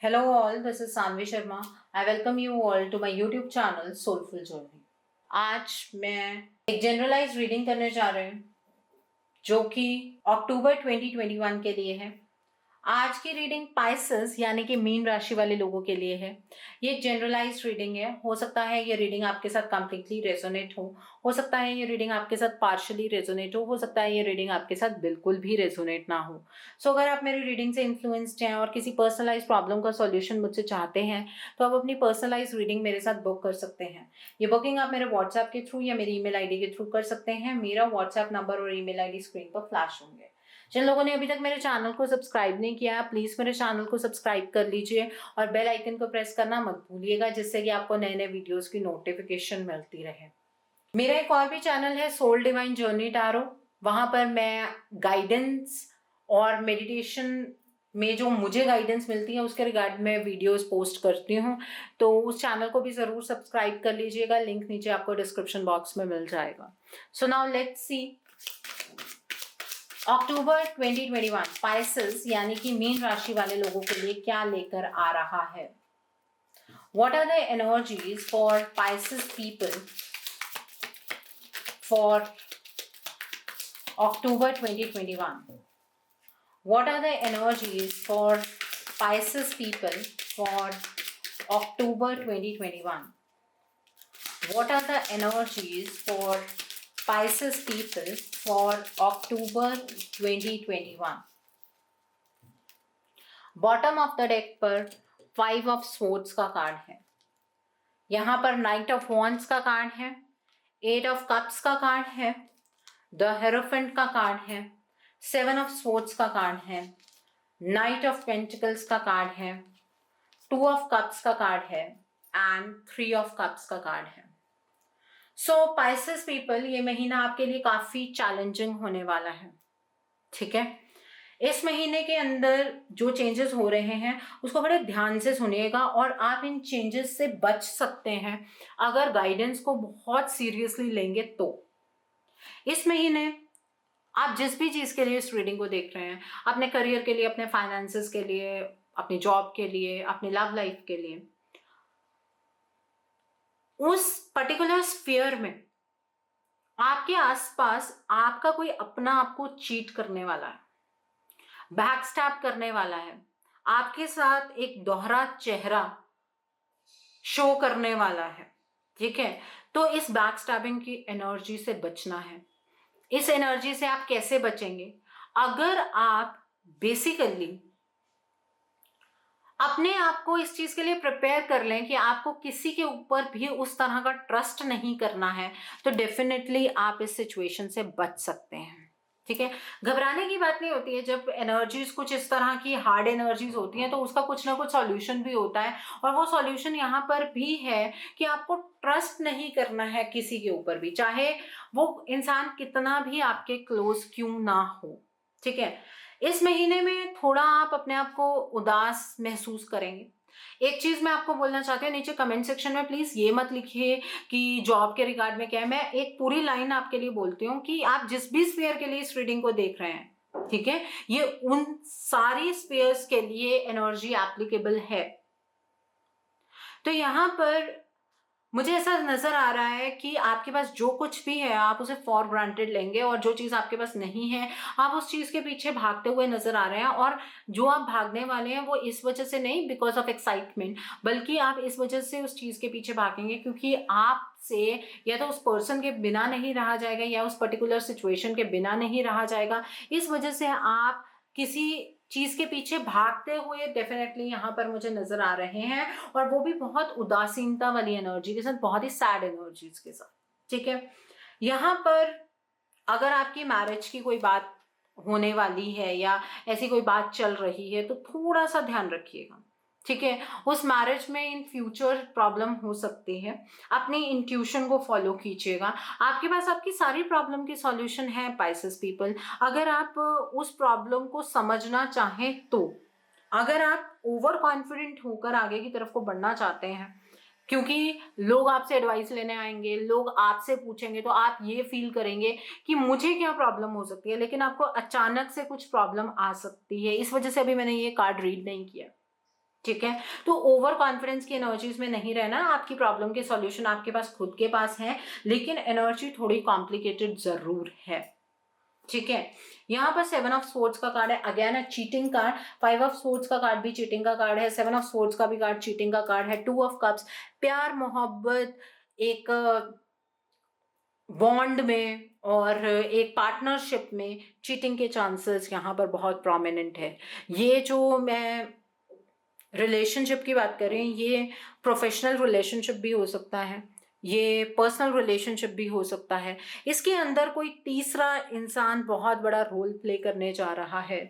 Hello all, this is Sanvi Sharma. I welcome you all to my YouTube channel Soulful Journey. आज मैं एक generalise reading करने जा रहे हैं जो कि अक्टूबर 2021 के लिए है। आज की रीडिंग पाइसेस यानी कि मीन राशि वाले लोगों के लिए है। ये एक जनरलाइज रीडिंग है। हो सकता है ये रीडिंग आपके साथ कंप्लीटली रेजोनेट हो सकता है ये रीडिंग आपके साथ पार्शियली रेजोनेट हो सकता है ये रीडिंग आपके साथ बिल्कुल भी रेजोनेट ना हो। सो अगर आप मेरी रीडिंग से इन्फ्लुएंस्ड हैं और किसी पर्सनलाइज प्रॉब्लम का सॉल्यूशन मुझसे चाहते हैं तो आप अपनी पर्सनलाइज रीडिंग मेरे साथ बुक कर सकते हैं। ये बुकिंग आप मेरे व्हाट्सएप के थ्रू या मेरी ईमेल आईडी के थ्रू कर सकते हैं। मेरा व्हाट्सएप नंबर और ईमेल आईडी स्क्रीन पर फ्लैश होंगे। जिन लोगों ने अभी तक मेरे चैनल को सब्सक्राइब नहीं किया प्लीज मेरे चैनल को सब्सक्राइब कर लीजिए और बेल आइकन को प्रेस करना मत भूलिएगा जिससे कि आपको नए नए वीडियोस की नोटिफिकेशन मिलती रहे। मेरा एक और भी चैनल है सोल डिवाइन जर्नी टैरो। वहां पर मैं गाइडेंस और मेडिटेशन में जो मुझे गाइडेंस मिलती है उसके रिगार्ड में वीडियोस पोस्ट करती हूँ, तो उस चैनल को भी जरूर सब्सक्राइब कर लीजिएगा। लिंक नीचे आपको डिस्क्रिप्शन बॉक्स में मिल जाएगा। So now let's see October 2021 Pisces यानी कि मीन राशि वाले लोगों के लिए क्या लेकर आ रहा है। What are the energies for Pisces people for October 2021? What are the energies for Pisces people for October 2021? What are the energies for Pisces people for October 2021? Bottom of the deck पर 5 of swords का card है। यहाँ पर night of wands का card है, 8 of cups का card है, the hierophant का कार्ड है, 7 ऑफ स्वॉर्ड्स का कार्ड है, नाइट ऑफ पेंटिकल्स का कार्ड है, 2 ऑफ कप्स का कार्ड है एंड 3 ऑफ कप्स का कार्ड है। सो पाइसेस पीपल, ये महीना आपके लिए काफी चैलेंजिंग होने वाला है। ठीक है, इस महीने के अंदर जो चेंजेस हो रहे हैं उसको बड़े ध्यान से सुनिएगा और आप इन चेंजेस से बच सकते हैं अगर गाइडेंस को बहुत सीरियसली लेंगे तो। इस महीने आप जिस भी चीज के लिए इस रीडिंग को देख रहे हैं, अपने करियर के लिए, अपने फाइनेंसेस के लिए, अपनी जॉब के लिए, अपनी लव लाइफ के लिए, उस पर्टिकुलर स्फीयर में आपके आसपास आपका कोई अपना आपको चीट करने वाला है, बैकस्टैब करने वाला है, आपके साथ एक दोहरा चेहरा शो करने वाला है। ठीक है, तो इस बैकस्टैबिंग की एनर्जी से बचना है। इस एनर्जी से आप कैसे बचेंगे? अगर आप बेसिकली अपने आप को इस चीज के लिए प्रिपेयर कर लें कि आपको किसी के ऊपर भी उस तरह का ट्रस्ट नहीं करना है, तो डेफिनेटली आप इस सिचुएशन से बच सकते हैं। ठीक है, घबराने की बात नहीं होती है। जब एनर्जीज कुछ इस तरह की हार्ड एनर्जीज होती हैं तो उसका कुछ ना कुछ सॉल्यूशन भी होता है, और वो सॉल्यूशन यहाँ पर भी है कि आपको ट्रस्ट नहीं करना है किसी के ऊपर भी, चाहे वो इंसान कितना भी आपके क्लोज क्यों ना हो। ठीक है, इस महीने में थोड़ा आप अपने आप को उदास महसूस करेंगे। एक चीज मैं आपको बोलना चाहती हूँ, नीचे कमेंट सेक्शन में प्लीज ये मत लिखिए कि जॉब के रिगार्ड में क्या है। मैं एक पूरी लाइन आपके लिए बोलती हूँ कि आप जिस भी स्फीयर के लिए इस रीडिंग को देख रहे हैं, ठीक है, ये उन सारी स्फीयर्स के लिए एनर्जी एप्लीकेबल है। तो यहाँ पर मुझे ऐसा नजर आ रहा है कि आपके पास जो कुछ भी है आप उसे फॉर ग्रांटेड लेंगे, और जो चीज आपके पास नहीं है आप उस चीज के पीछे भागते हुए नजर आ रहे हैं। और जो आप भागने वाले हैं वो इस वजह से नहीं बिकॉज ऑफ एक्साइटमेंट, बल्कि आप इस वजह से उस चीज के पीछे भागेंगे क्योंकि आपसे या तो उस पर्सन के बिना नहीं रहा जाएगा या उस पर्टिकुलर सिचुएशन के बिना नहीं रहा जाएगा। इस वजह से आप किसी चीज के पीछे भागते हुए डेफिनेटली यहाँ पर मुझे नजर आ रहे हैं, और वो भी बहुत उदासीनता वाली एनर्जी के साथ, बहुत ही सैड एनर्जीज के साथ। ठीक है, यहाँ पर अगर आपकी मैरिज की कोई बात होने वाली है या ऐसी कोई बात चल रही है तो थोड़ा सा ध्यान रखिएगा। ठीक है, उस मैरिज में इन फ्यूचर प्रॉब्लम हो सकती है। अपनी इंट्यूशन को फॉलो कीजिएगा। आपके पास आपकी सारी प्रॉब्लम की सॉल्यूशन है पाइसेस पीपल, अगर आप उस प्रॉब्लम को समझना चाहें तो। अगर आप ओवर कॉन्फिडेंट होकर आगे की तरफ को बढ़ना चाहते हैं, क्योंकि लोग आपसे एडवाइस लेने आएंगे, लोग आपसे पूछेंगे, तो आप ये फील करेंगे कि मुझे क्या प्रॉब्लम हो सकती है, लेकिन आपको अचानक से कुछ प्रॉब्लम आ सकती है। इस वजह से अभी मैंने ये कार्ड रीड नहीं किया। ठीक है। तो ओवर कॉन्फिडेंस की एनर्जीज में नहीं रहना, आपकी प्रॉब्लम के सॉल्यूशन आपके पास खुद के पास है, लेकिन एनर्जी थोड़ी कॉम्प्लिकेटेड जरूर है, ठीक है। यहाँ पर 7 ऑफ स्वॉर्ड्स का कार्ड है, अगेन है चीटिंग कार्ड। 5 ऑफ स्वॉर्ड्स का कार्ड भी चीटिंग का कार्ड है, 7 ऑफ स्वॉर्ड्स का भी कार्ड चीटिंग का कार्ड है। 2 ऑफ कप्स, प्यार मोहब्बत, एक बॉन्ड में और एक पार्टनरशिप में चीटिंग के चांसेस यहाँ पर बहुत प्रोमिनेंट है। ये जो मैं रिलेशनशिप की बात करें, ये प्रोफेशनल रिलेशनशिप भी हो सकता है, ये पर्सनल रिलेशनशिप भी हो सकता है। इसके अंदर कोई तीसरा इंसान बहुत बड़ा रोल प्ले करने जा रहा है।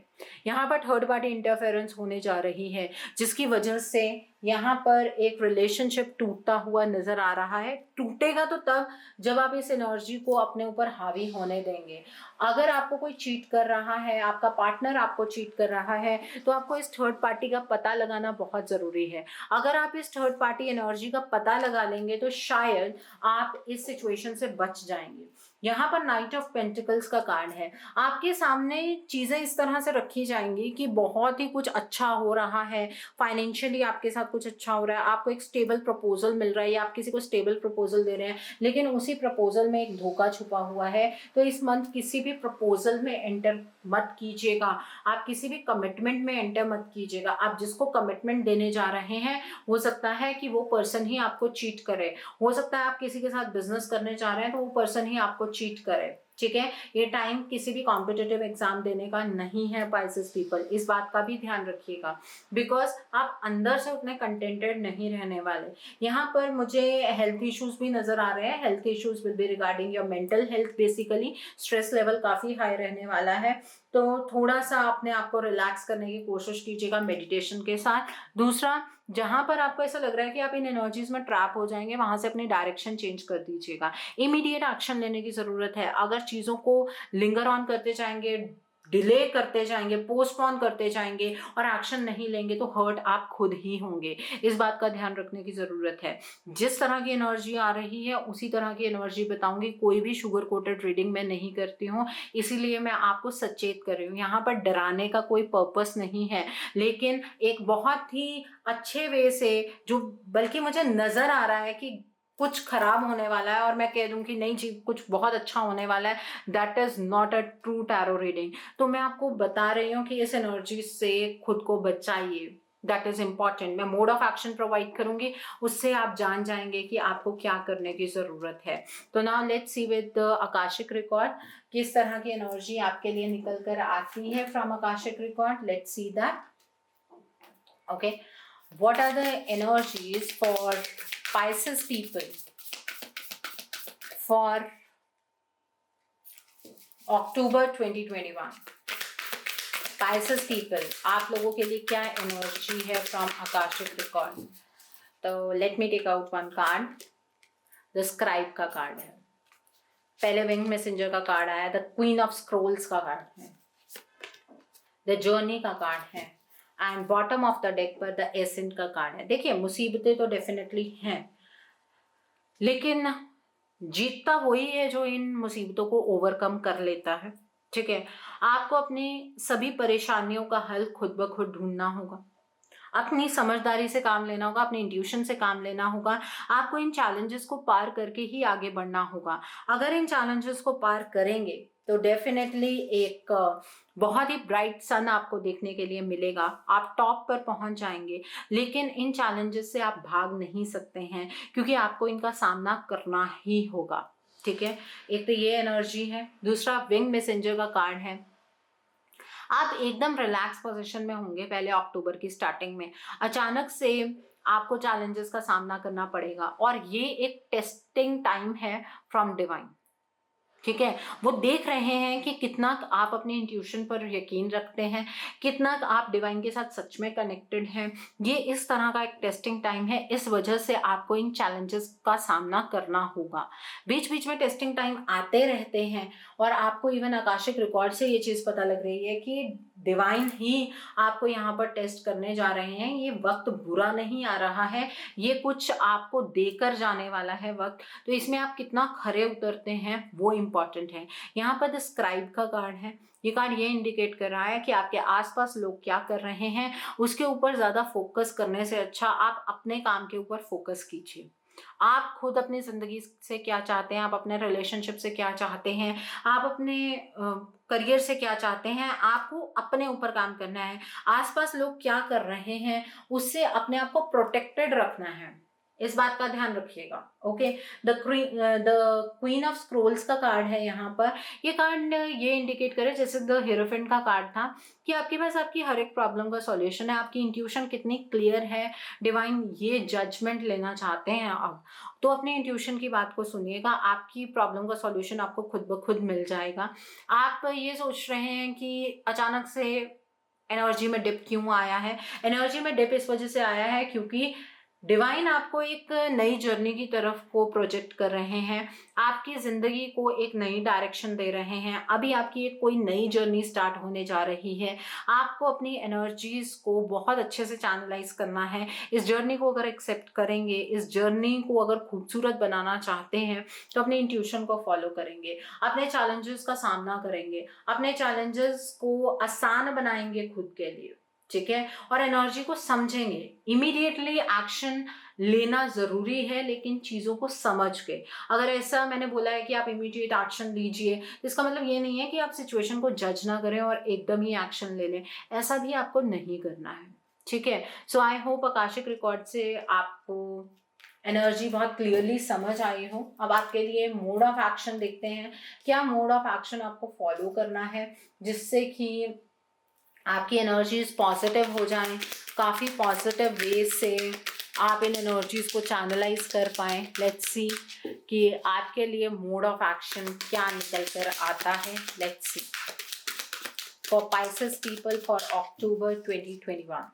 यहाँ पर थर्ड पार्टी इंटरफेरेंस होने जा रही है, जिसकी वजह से यहाँ पर एक रिलेशनशिप टूटता हुआ नजर आ रहा है। टूटेगा तो तब जब आप इस एनर्जी को अपने ऊपर हावी होने देंगे। अगर आपको कोई चीट कर रहा है, आपका पार्टनर आपको चीट कर रहा है, तो आपको इस थर्ड पार्टी का पता लगाना बहुत ज़रूरी है। अगर आप इस थर्ड पार्टी एनर्जी का पता लगा लेंगे तो शायद आप इस सिचुएशन से बच जाएंगे। यहाँ पर नाइट ऑफ पेंटिकल्स का कार्ड है, आपके सामने चीज़ें इस तरह से रखी जाएंगी कि बहुत ही कुछ अच्छा हो रहा है, फाइनेंशियली आपके साथ कुछ अच्छा हो रहा है, आपको एक स्टेबल प्रपोजल मिल रहा है या आप किसी को स्टेबल प्रपोजल दे रहे हैं, लेकिन उसी प्रपोजल में एक धोखा छुपा हुआ है। तो इस मंथ किसी भी प्रपोजल में एंटर मत कीजिएगा, आप किसी भी कमिटमेंट में एंटर मत कीजिएगा। आप जिसको कमिटमेंट देने जा रहे हैं, हो सकता है कि वो पर्सन ही आपको चीट करे, हो सकता है आप किसी के साथ बिजनेस करने जा रहे हैं तो वो पर्सन ही आपको चीट करे, ठीक है। ये टाइम किसी भी कॉम्पिटिटिव एग्जाम देने का नहीं है पाइसेस पीपल, इस बात का भी ध्यान रखिएगा, बिकॉज आप अंदर से उतने कंटेंटेड नहीं रहने वाले। यहाँ पर मुझे हेल्थ इश्यूज भी नजर आ रहे हैं, health issues will be regarding your mental health, basically stress level काफ़ी हाई रहने वाला है, तो थोड़ा सा अपने आप को रिलैक्स करने की कोशिश कीजिएगा मेडिटेशन के साथ। दूसरा, जहां पर आपको ऐसा लग रहा है कि आप इन एनर्जीज में ट्रैप हो जाएंगे, वहां से अपनी डायरेक्शन चेंज कर दीजिएगा। इमीडिएट एक्शन लेने की जरूरत है। अगर चीजों को लिंगर ऑन करते जाएंगे, डिले करते जाएंगे, पोस्टपोन करते जाएंगे और एक्शन नहीं लेंगे तो हर्ट आप खुद ही होंगे। इस बात का ध्यान रखने की जरूरत है। जिस तरह की एनर्जी आ रही है उसी तरह की एनर्जी बताऊंगी, कोई भी शुगर कोटेड रीडिंग मैं नहीं करती हूँ, इसीलिए मैं आपको सचेत कर रही हूँ। यहाँ पर डराने का कोई पर्पस नहीं है, लेकिन एक बहुत ही अच्छे वे से, जो बल्कि मुझे नजर आ रहा है कि कुछ खराब होने वाला है और मैं कह दूं कि नहीं जी कुछ बहुत अच्छा होने वाला है, that is not a true tarot reading. तो मैं आपको बता रही हूँ कि इस एनर्जी से खुद को बचाइए, दैट इज इम्पॉर्टेंट। मैं मोड ऑफ एक्शन प्रोवाइड करूंगी, उससे आप जान जाएंगे कि आपको क्या करने की जरूरत है। तो now let's see with Akashic record किस तरह की एनर्जी आपके लिए निकल कर आती है from Akashic record. Let's see that. Okay, what are the energies for Pisces people for October 2021? Pisces people, आप लोगों के लिए क्या एनर्जी है फ्रॉम आकाशिक रिकॉर्ड? तो let me take out one card. The scribe का कार्ड है, पहले विंग मैसेंजर का कार्ड आया, द क्वीन ऑफ स्क्रोल्स का कार्ड है, द जर्नी का कार्ड है, and bottom of the deck पर द एसेंट का कार्ड है। देखिए, मुसीबतें तो डेफिनेटली हैं, लेकिन जीतता वही है जो इन मुसीबतों को ओवरकम कर लेता है, ठीक है। आपको अपनी सभी परेशानियों का हल खुद ब खुद ढूंढना होगा, अपनी समझदारी से काम लेना होगा, अपने इंट्यूशन से काम लेना होगा। आपको इन चैलेंजेस को पार करके ही आगे बढ़ना होगा। अगर इन चैलेंजेस को पार करेंगे तो डेफिनेटली एक बहुत ही ब्राइट सन आपको देखने के लिए मिलेगा, आप टॉप पर पहुंच जाएंगे। लेकिन इन चैलेंजेस से आप भाग नहीं सकते हैं, क्योंकि आपको इनका सामना करना ही होगा, ठीक है। एक तो ये एनर्जी है। दूसरा, विंग मैसेंजर का कार्ड है। आप एकदम रिलैक्स पोजीशन में होंगे पहले अक्टूबर की स्टार्टिंग में, अचानक से आपको चैलेंजेस का सामना करना पड़ेगा, और ये एक टेस्टिंग टाइम है फ्रॉम डिवाइन, ठीक है। वो देख रहे हैं कि कितना आप अपने इंट्यूशन पर यकीन रखते हैं, कितना आप डिवाइन के साथ सच में कनेक्टेड हैं। ये इस तरह का एक टेस्टिंग टाइम है, इस वजह से आपको इन चैलेंजेस का सामना करना होगा। बीच बीच में टेस्टिंग टाइम आते रहते हैं, और आपको इवन आकाशिक रिकॉर्ड से ये चीज़ पता लग रही है कि डिवाइन ही आपको यहाँ पर टेस्ट करने जा रहे हैं। ये वक्त बुरा नहीं आ रहा है, ये कुछ आपको देकर जाने वाला है वक्त, तो इसमें आप कितना खरे उतरते हैं वो इम्पॉर्टेंट है। यहाँ पर द स्क्राइब का कार्ड है। ये कार्ड ये इंडिकेट कर रहा है कि आपके आसपास लोग क्या कर रहे हैं उसके ऊपर ज़्यादा फोकस करने से अच्छा आप अपने काम के ऊपर फोकस कीजिए। आप खुद अपनी ज़िंदगी से क्या चाहते हैं, आप अपने रिलेशनशिप से क्या चाहते हैं, आप अपने करियर से क्या चाहते हैं, आपको अपने ऊपर काम करना है। आसपास लोग क्या कर रहे हैं उससे अपने आप को प्रोटेक्टेड रखना है, इस बात का ध्यान रखिएगा। Okay, the queen of scrolls का कार्ड है यहाँ पर। ये कार्ड ये इंडिकेट करे, जैसे द हीरोफेंट का कार्ड था, कि आपके पास आपकी हर एक प्रॉब्लम का सॉल्यूशन है, आपकी इंट्यूशन कितनी क्लियर है। डिवाइन ये जजमेंट लेना चाहते हैं अब, तो अपने इंट्यूशन की बात को सुनिएगा, आपकी प्रॉब्लम का सॉल्यूशन आपको खुद ब खुद मिल जाएगा। आप ये सोच रहे हैं कि अचानक से एनर्जी में डिप क्यों आया है, एनर्जी में डिप इस वजह से आया है क्योंकि डिवाइन आपको एक नई जर्नी की तरफ को प्रोजेक्ट कर रहे हैं, आपकी ज़िंदगी को एक नई डायरेक्शन दे रहे हैं। अभी आपकी एक कोई नई जर्नी स्टार्ट होने जा रही है, आपको अपनी एनर्जीज को बहुत अच्छे से चैनलाइज करना है। इस जर्नी को अगर एक्सेप्ट करेंगे, इस जर्नी को अगर खूबसूरत बनाना चाहते हैं तो अपने इंट्यूशन को फॉलो करेंगे, अपने चैलेंजेस का सामना करेंगे, अपने चैलेंजेस को आसान बनाएंगे खुद के लिए, ठीक है, और एनर्जी को समझेंगे। इमीडिएटली एक्शन लेना जरूरी है, लेकिन चीजों को समझ के। अगर ऐसा मैंने बोला है कि आप इमीडिएट एक्शन लीजिए, तो इसका मतलब ये नहीं है कि आप सिचुएशन को जज ना करें और एकदम ही एक्शन ले लें, ऐसा भी आपको नहीं करना है, ठीक है। सो आई होप आकाशिक रिकॉर्ड से आपको एनर्जी बहुत क्लियरली समझ आई हो। अब आपके लिए मोड ऑफ एक्शन देखते हैं, क्या मोड ऑफ एक्शन आपको फॉलो करना है जिससे कि आपकी एनर्जीज पॉजिटिव हो जाएं, काफ़ी पॉजिटिव वे से आप इन एनर्जीज को चैनलाइज कर पाएं। लेट्स सी कि आपके लिए मोड ऑफ एक्शन क्या निकल कर आता है। Let's see for Pisces people for October 2021।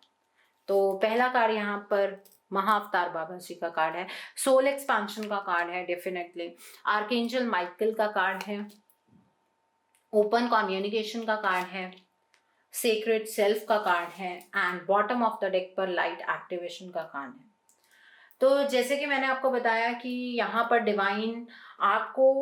तो पहला कार्ड यहाँ पर महाअवतार बाबा जी का कार्ड है, सोल एक्सपेंशन का कार्ड है डेफिनेटली, आर्कएंजल माइकल का कार्ड है, ओपन कम्युनिकेशन का कार्ड है, सेक्रेट सेल्फ का कार्ड है, and bottom of the deck पर लाइट एक्टिवेशन का कार्ड है। तो जैसे कि मैंने आपको बताया कि यहाँ पर डिवाइन आपको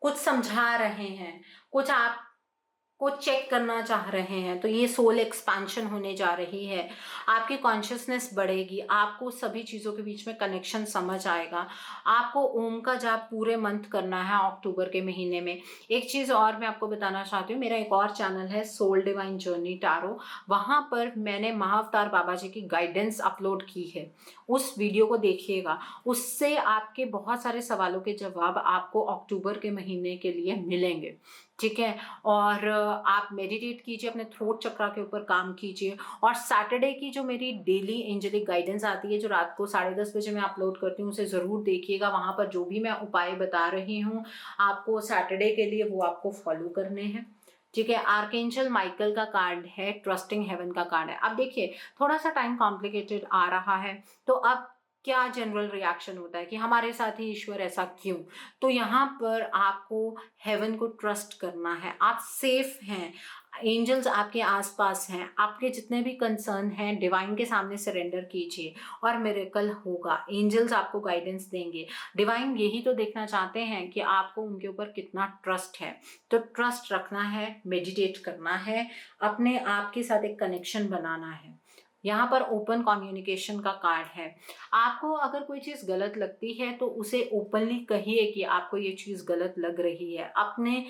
कुछ समझा रहे हैं, कुछ आपको चेक करना चाह रहे हैं, तो ये सोल एक्सपेंशन होने जा रही है। आपकी कॉन्शियसनेस बढ़ेगी, आपको सभी चीज़ों के बीच में कनेक्शन समझ आएगा। आपको ओम का जाप पूरे मंथ करना है अक्टूबर के महीने में। एक चीज़ और मैं आपको बताना चाहती हूँ, मेरा एक और चैनल है सोल डिवाइन जर्नी टैरो, वहाँ पर मैंने महाअवतार बाबा जी की गाइडेंस अपलोड की है, उस वीडियो को देखिएगा। उससे आपके बहुत सारे सवालों के जवाब आपको अक्टूबर के महीने के लिए मिलेंगे, ठीक है। और आप मेडिटेट कीजिए, अपने थ्रोट चक्रा के ऊपर काम कीजिए। और सैटरडे की जो मेरी डेली एंजेलिक गाइडेंस आती है, जो रात को 10:30 बजे मैं अपलोड करती हूँ, उसे ज़रूर देखिएगा। वहाँ पर जो भी मैं उपाय बता रही हूँ आपको सैटरडे के लिए, वो आपको फॉलो करने हैं, ठीक है। आर्कएंजल माइकल का कार्ड है, ट्रस्टिंग हेवन का कार्ड है। अब देखिए, थोड़ा सा टाइम कॉम्प्लिकेटेड आ रहा है, तो अब क्या जनरल रिएक्शन होता है कि हमारे साथ ही ईश्वर, ऐसा क्यों? तो यहाँ पर आपको हेवन को ट्रस्ट करना है, आप सेफ हैं, एंजल्स आपके आसपास हैं, आपके जितने भी कंसर्न हैं डिवाइन के सामने सरेंडर कीजिए और मिरेकल होगा। एंजल्स आपको गाइडेंस देंगे। डिवाइन यही तो देखना चाहते हैं कि आपको उनके ऊपर कितना ट्रस्ट है। तो ट्रस्ट रखना है, मेडिटेट करना है, अपने आप के साथ एक कनेक्शन बनाना है। यहाँ पर ओपन कम्युनिकेशन का कार्ड है। आपको अगर कोई चीज़ गलत लगती है तो उसे ओपनली कहिए कि आपको ये चीज़ गलत लग रही है। अपने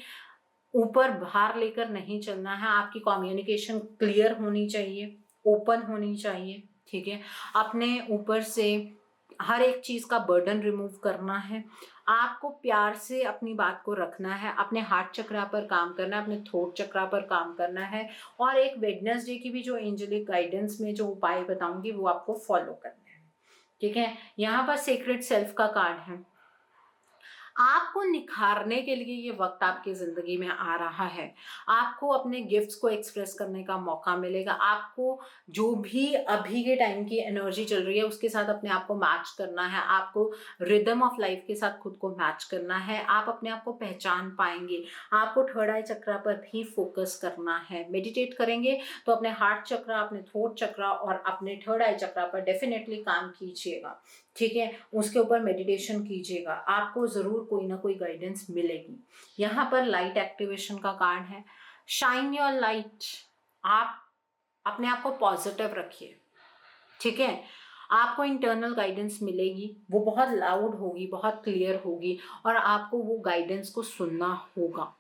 ऊपर भार लेकर नहीं चलना है, आपकी कम्युनिकेशन क्लियर होनी चाहिए, ओपन होनी चाहिए, ठीक है। अपने ऊपर से हर एक चीज़ का बर्डन रिमूव करना है। आपको प्यार से अपनी बात को रखना है, अपने हार्ट चक्रा पर काम करना है, अपने थ्रोट चक्रा पर काम करना है। और एक वेडनेसडे की भी जो एंजेलिक गाइडेंस में जो उपाय बताऊंगी वो आपको फॉलो करना है, ठीक है। यहाँ पर सीक्रेट सेल्फ का कार्ड है। आपको निखारने के लिए ये वक्त आपकी ज़िंदगी में आ रहा है। आपको अपने गिफ्ट्स को एक्सप्रेस करने का मौका मिलेगा। आपको जो भी अभी के टाइम की एनर्जी चल रही है उसके साथ अपने आप को मैच करना है। आपको रिदम ऑफ लाइफ के साथ खुद को मैच करना है। आप अपने आप को पहचान पाएंगे। आपको थर्ड आई चक्रा पर भी फोकस करना है। मेडिटेट करेंगे तो अपने हार्ट चक्रा, अपने थ्रोट चक्रा और अपने थर्ड आई चक्रा पर डेफिनेटली काम कीजिएगा, ठीक है। उसके ऊपर मेडिटेशन कीजिएगा, आपको ज़रूर कोई ना कोई गाइडेंस मिलेगी। यहाँ पर लाइट एक्टिवेशन का कार्ड है, शाइन योर लाइट। आप अपने आप को पॉजिटिव रखिए, ठीक है। आपको इंटरनल गाइडेंस मिलेगी, वो बहुत लाउड होगी, बहुत क्लियर होगी और आपको वो गाइडेंस को सुनना होगा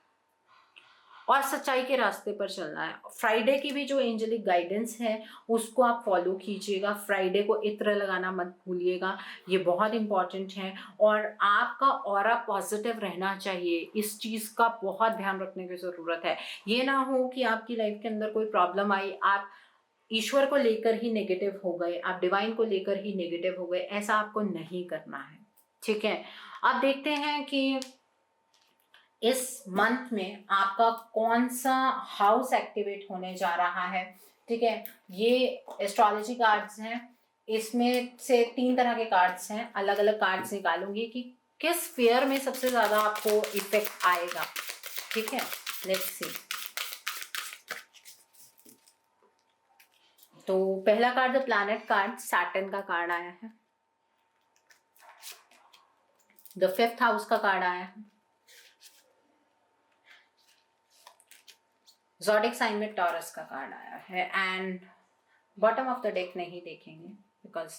और सच्चाई के रास्ते पर चलना है। फ्राइडे की भी जो एंजेलिक गाइडेंस है उसको आप फॉलो कीजिएगा। फ्राइडे को इत्र लगाना मत भूलिएगा, ये बहुत इंपॉर्टेंट है। और आपका ऑरा पॉजिटिव रहना चाहिए, इस चीज़ का बहुत ध्यान रखने की ज़रूरत है। ये ना हो कि आपकी लाइफ के अंदर कोई प्रॉब्लम आई, आप ईश्वर को लेकर ही नेगेटिव हो गए, आप डिवाइन को लेकर ही नेगेटिव हो गए। ऐसा आपको नहीं करना है, ठीक है। अब देखते हैं कि इस मंथ में आपका कौन सा हाउस एक्टिवेट होने जा रहा है, ठीक है। ये एस्ट्रोलॉजी कार्ड्स हैं, इसमें से 3 तरह के कार्ड्स हैं। अलग अलग कार्ड्स निकालूंगी कि किस फेयर में सबसे ज्यादा आपको इफेक्ट आएगा, ठीक है। Let's see. तो पहला card the planet card, Saturn का कार्ड आया है। द 5th हाउस का कार्ड आया है। ज़ोडिक साइन में टॉरस का कार्ड आया है। And bottom of the deck नहीं देखेंगे बिकॉज,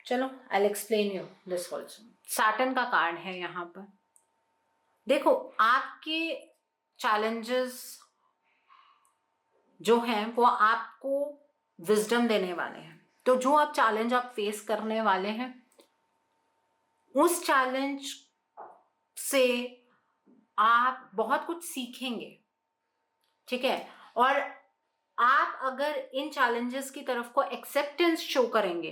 चलो I will explain you this also. Saturn का कार्ड है यहाँ पर। देखो, आपके चैलेंजेस जो हैं वो आपको विजडम देने वाले हैं। तो जो आप चैलेंज आप फेस करने वाले हैं, उस चैलेंज से आप बहुत कुछ सीखेंगे, ठीक है। और आप अगर इन चैलेंजेस की तरफ को एक्सेप्टेंस शो करेंगे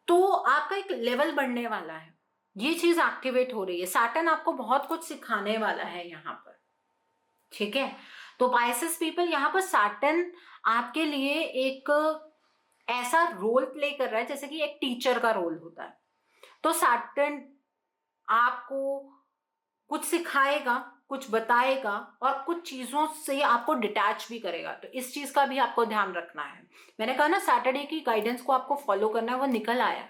तो आपका एक लेवल बढ़ने वाला है। ये चीज एक्टिवेट हो रही है। सैटर्न आपको बहुत कुछ सिखाने वाला है यहाँ पर, ठीक है। तो पाइसेस पीपल, यहाँ पर सैटर्न आपके लिए एक ऐसा रोल प्ले कर रहा है जैसे कि एक टीचर का रोल होता है। तो सैटर्न आपको कुछ सिखाएगा, कुछ बताएगा और कुछ चीजों से आपको डिटैच भी करेगा। तो इस चीज का भी आपको ध्यान रखना है। मैंने कहा ना, सैटरडे की गाइडेंस को आपको फॉलो करना है, वो निकल आया,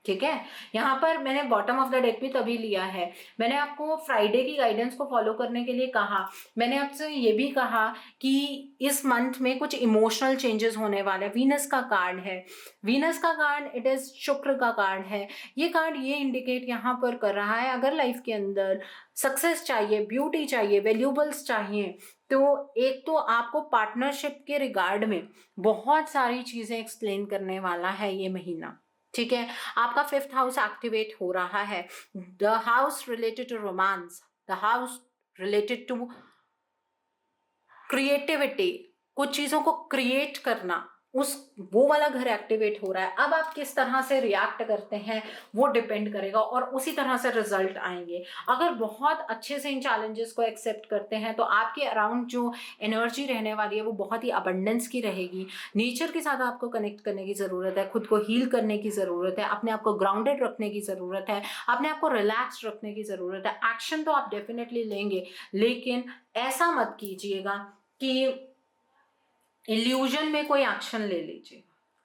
ठीक है। यहाँ पर मैंने बॉटम ऑफ द डेक भी तभी लिया है। मैंने आपको फ्राइडे की गाइडेंस को फॉलो करने के लिए कहा। मैंने आपसे ये भी कहा कि इस मंथ में कुछ इमोशनल चेंजेस होने वाले हैं। वीनस का कार्ड है, वीनस का कार्ड इट इज शुक्र का कार्ड है। ये कार्ड ये इंडिकेट यहाँ पर कर रहा है, अगर लाइफ के अंदर सक्सेस चाहिए, ब्यूटी चाहिए, वैल्यूबल्स चाहिए, तो एक तो आपको पार्टनरशिप के रिगार्ड में बहुत सारी चीजें एक्सप्लेन करने वाला है ये महीना, ठीक है। आपका 5th हाउस एक्टिवेट हो रहा है। The house related to romance, the house related to creativity, कुछ चीजों को क्रिएट करना, वो वाला घर एक्टिवेट हो रहा है। अब आप किस तरह से रिएक्ट करते हैं वो डिपेंड करेगा और उसी तरह से रिजल्ट आएंगे। अगर बहुत अच्छे से इन चैलेंजेस को एक्सेप्ट करते हैं तो आपके अराउंड जो एनर्जी रहने वाली है वो बहुत ही अबंडेंस की रहेगी। नेचर के साथ आपको कनेक्ट करने की ज़रूरत है, खुद को हील करने की ज़रूरत है, अपने आप को ग्राउंडेड रखने की ज़रूरत है, अपने आप को रिलैक्स रखने की ज़रूरत है। एक्शन तो आप डेफिनेटली लेंगे, लेकिन ऐसा मत कीजिएगा कि इल्यूजन में कोई एक्शन ले लीजिए,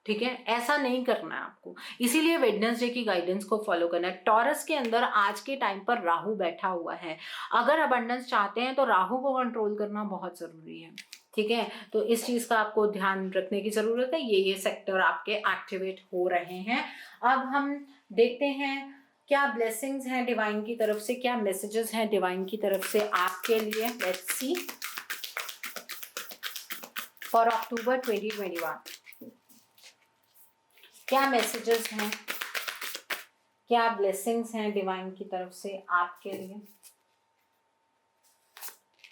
ठीक है। ऐसा नहीं करना है आपको। इसीलिए वेडनेसडे की गाइडेंस को फॉलो करना है। टॉरस के अंदर आज के टाइम पर राहु बैठा हुआ है। अगर अबंडेंस चाहते हैं तो राहु को कंट्रोल करना बहुत जरूरी है, ठीक है। तो इस चीज का आपको ध्यान रखने की जरूरत है। ये सेक्टर आपके एक्टिवेट हो रहे हैं। अब हम देखते हैं क्या ब्लेसिंग्स हैं डिवाइन की तरफ से, क्या मैसेजेस हैं डिवाइन की तरफ से आपके लिए। लेट्स सी फॉर अक्टूबर 2021 क्या मैसेजेस हैं, क्या ब्लेसिंग्स हैं डिवाइन की तरफ से आपके लिए।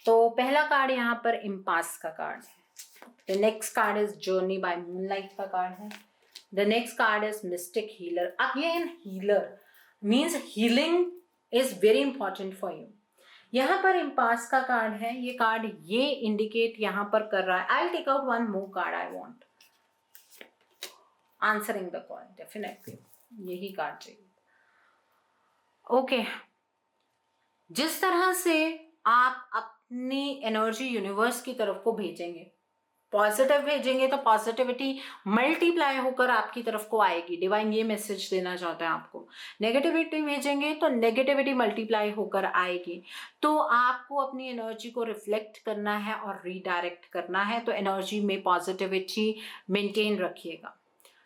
तो पहला कार्ड यहाँ पर इम्पास का कार्ड है। The next card is journey by moonlight का कार्ड है। The next card is mystic healer. Again healer, means healing is very important for you. यहाँ पर इम्पास का कार्ड है, ये कार्ड ये इंडिकेट यहाँ पर कर रहा है। I take out one more card, I want answering the call, definitely यही कार्ड चाहिए। ओके, जिस तरह से आप अपनी एनर्जी यूनिवर्स की तरफ को भेजेंगे, पॉजिटिव भेजेंगे तो पॉजिटिविटी मल्टीप्लाई होकर आपकी तरफ को आएगी। डिवाइन ये मैसेज देना चाहता है आपको। नेगेटिविटी भेजेंगे तो नेगेटिविटी मल्टीप्लाई होकर आएगी। तो आपको अपनी एनर्जी को रिफ्लेक्ट करना है और रीडायरेक्ट करना है। तो एनर्जी में पॉजिटिविटी मेंटेन रखिएगा।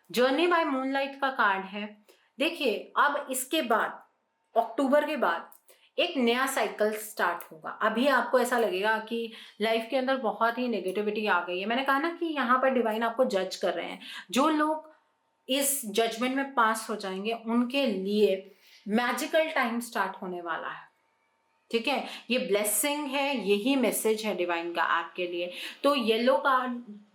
जर्नी बाय मूनलाइट का कार्ड है। देखिए, अब इसके बाद अक्टूबर के बाद एक नया साइकिल स्टार्ट होगा। अभी आपको ऐसा लगेगा कि लाइफ के अंदर बहुत ही नेगेटिविटी आ गई है। मैंने कहा ना कि यहाँ पर डिवाइन आपको जज कर रहे हैं। जो लोग इस जजमेंट में पास हो जाएंगे उनके लिए मैजिकल टाइम स्टार्ट होने वाला है। ठीक है, ये ब्लेसिंग है, यही मैसेज है डिवाइन का आपके लिए। तो येलो का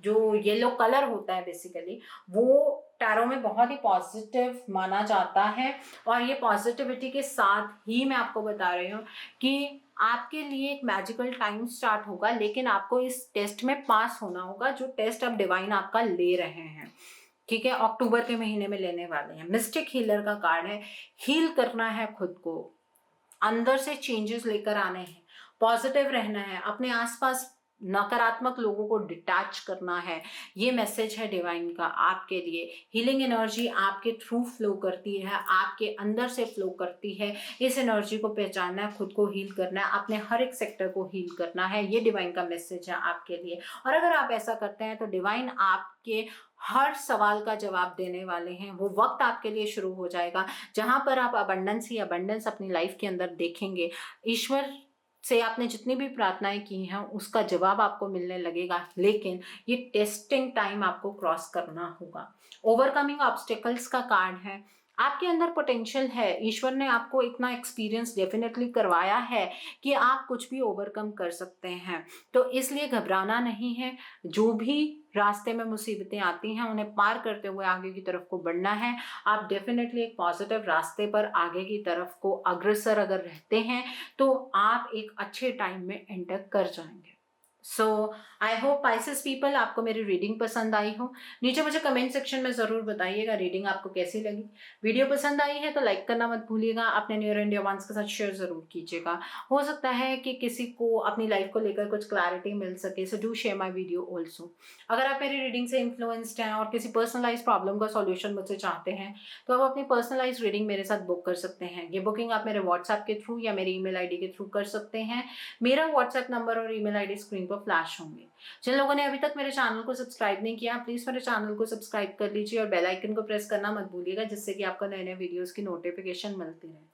जो येलो कलर होता है बेसिकली, वो टैरो में बहुत ही पॉजिटिव माना जाता है। और ये पॉजिटिविटी के साथ ही मैं आपको बता रही हूँ कि आपके लिए एक मैजिकल टाइम स्टार्ट होगा, लेकिन आपको इस टेस्ट में पास होना होगा, जो टेस्ट अब डिवाइन आपका ले रहे हैं। ठीक है, अक्टूबर के महीने में लेने वाले हैं। मिस्टिक हीलर का कार्ड है। हील करना है खुद को, अंदर से चेंजेस लेकर आने हैं, पॉजिटिव रहना है, अपने आसपास नकारात्मक लोगों को डिटैच करना है। ये मैसेज है डिवाइन का आपके लिए। हीलिंग एनर्जी आपके थ्रू फ्लो करती है, आपके अंदर से फ्लो करती है। इस एनर्जी को पहचानना है, खुद को हील करना है, अपने हर एक सेक्टर को हील करना है। ये डिवाइन का मैसेज है आपके लिए। और अगर आप ऐसा करते हैं तो डिवाइन आपके हर सवाल का जवाब देने वाले हैं। वो वक्त आपके लिए शुरू हो जाएगा जहां पर आप अबंडेंस ही अबंडेंस अपनी लाइफ के अंदर देखेंगे। ईश्वर से आपने जितनी भी प्रार्थनाएं की हैं उसका जवाब आपको मिलने लगेगा, लेकिन ये टेस्टिंग टाइम आपको क्रॉस करना होगा। ओवरकमिंग ऑब्स्टेकल्स का कार्ड है। आपके अंदर पोटेंशियल है, ईश्वर ने आपको इतना एक्सपीरियंस डेफिनेटली करवाया है कि आप कुछ भी ओवरकम कर सकते हैं। तो इसलिए घबराना नहीं है। जो भी रास्ते में मुसीबतें आती हैं उन्हें पार करते हुए आगे की तरफ को बढ़ना है। आप डेफिनेटली एक पॉजिटिव रास्ते पर आगे की तरफ को अग्रसर अगर रहते हैं तो आप एक अच्छे टाइम में एंटर कर जाएंगे। सो आई होप पाइसेस पीपल आपको मेरी रीडिंग पसंद आई हो। नीचे मुझे कमेंट सेक्शन में ज़रूर बताइएगा रीडिंग आपको कैसी लगी। वीडियो पसंद आई है तो लाइक करना मत भूलिएगा, अपने नियर इंडिया वंस के साथ शेयर ज़रूर कीजिएगा। हो सकता है कि किसी को अपनी लाइफ को लेकर कुछ क्लैरिटी मिल सके। So do share my video also. अगर आप मेरी रीडिंग से इन्फ्लुएंस्ड हैं और किसी पर्सनलाइज प्रॉब्लम का सॉल्यूशन मुझसे चाहते हैं तो आप अपनी पर्सनलाइज रीडिंग मेरे साथ बुक कर सकते हैं। ये बुकिंग आप मेरे व्हाट्सएप के थ्रू या मेरी ईमेल आईडी के थ्रू कर सकते हैं। मेरा व्हाट्सएप नंबर और ईमेल आईडी स्क्रीन पर फ्लैश होंगे। जिन लोगों ने अभी तक मेरे चैनल को सब्सक्राइब नहीं किया, प्लीज मेरे चैनल को सब्सक्राइब कर लीजिए और बेल आइकन को प्रेस करना मत भूलिएगा, जिससे कि आपको नए नए वीडियोस की नोटिफिकेशन मिलती रहे।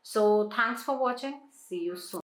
So thanks for watching, see you soon.